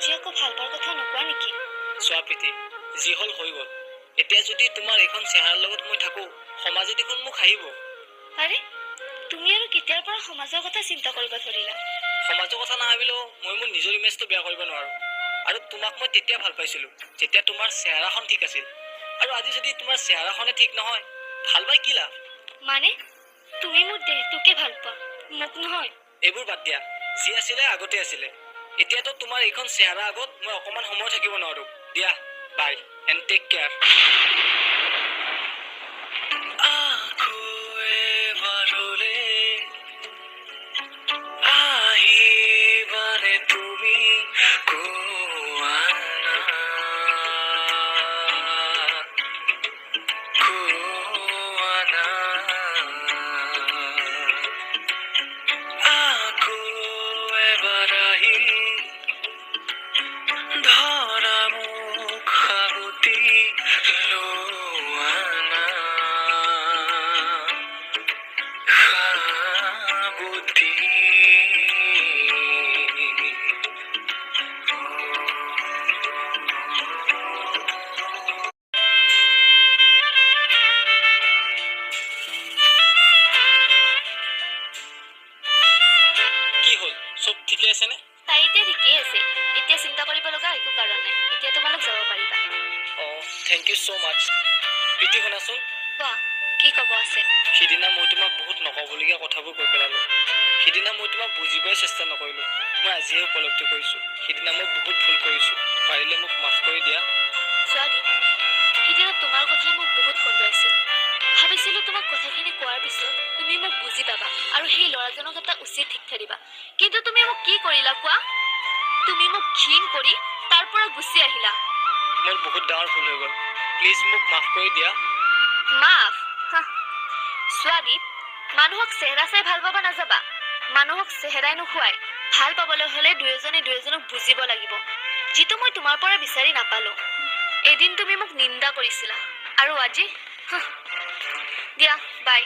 আজি আকৌ ভাল পোৱাৰ কথা নকোৱা নেকি? চোৱা প্ৰীতি, যি হ'ল হৈ গ'ল। এতিয়া যদি তোমাৰ এইখন চেহেৰাৰ লগত মই থাকোঁ, সমাজে দেখোন মোক হাঁহিব। আৰে তুমি আৰু কেতিয়াৰ পৰা সমাজৰ কথা চিন্তা কৰিব ধৰিলা? সমাজৰ কথা নাভাবিলেও মই মোৰ নিজৰ ইমেজটো বেয়া কৰিব নোৱাৰোঁ। আৰু তোমাক মই তেতিয়া ভাল পাইছিলোঁ যেতিয়া তোমাৰ চেহেৰাখন ঠিক আছিল। আৰু আজি যদি তোমাৰ চেহেৰাখনে ঠিক নহয়, ভাল পাই কি লাভ? মানে তুমি মোৰ দেহটোকে ভাল পোৱা, মোক নহয়? এইবোৰ বাদ দিয়া, যি আছিলে আগতে আছিলে। এতিয়াতো তোমাৰ এইখন চেহেৰা আগত মই অকণমান সময় থাকিব নোৱাৰোঁ। দিয়া বাই এণ্ড টেক কেয়াৰ। তুমি ধৰা মোক সাবতি লোৱানা সাবতি। কি হ'ল, চব ঠিকে আছেনে? তাই এতিয়া ঠিকেই আছে। এতিয়া চিন্তা কৰিব লগা একো কাৰণ নাই। এতিয়া তোমালোক যাব পাৰিবা। থেংক ইউ ছ' মাছ। প্ৰীতি শুনাচোন, কোৱা, কি ক'ব আছে? সিদিনা মই তোমাক বহুত নক'বলগীয়া কথাবোৰ কৈ পেলালোঁ। সিদিনা মই তোমাক বুজিবই চেষ্টা নকৰিলোঁ। মই আজিহে উপলব্ধি কৰিছোঁ, সিদিনা মই বহুত ভুল কৰিছোঁ। পাৰিলে মোক মাফ কৰি দিয়া। ছোৱালী, সিদিনা তোমাৰ কথাই মোক বহুত কন্দুৱাইছিল। ভাবিছিলোঁ তোমাক কথাখিনি কোৱাৰ পিছত তুমি মোক বুজি পাবা আৰু সেই ল'ৰাজনক এটা উচিত শিক্ষা দিবা। কিন্তু তুমি মোক কি কৰিলা কোৱা? তুমি মোক ঘৃণ কৰি তাৰ পৰা গুচি আহিলা। মোৰ বহুত ডাঙৰ ভুল হৈ গ'ল, প্লিজ মোক মাফ কৰি দিয়া। মাফ? ছোৱালী, মানুহক চেহেৰা চাই ভাল পাব নাযাবা। মানুহক চেহেৰাই নোখোৱাই। ভাল পাবলৈ হ'লে দুয়োজনে দুয়োজনক বুজিব লাগিব, যিটো মই তোমাৰ পৰা বিচাৰি নাপালোঁ। এদিন তুমি মোক নিন্দা কৰিছিলা আৰু আজি দিয়া বাই।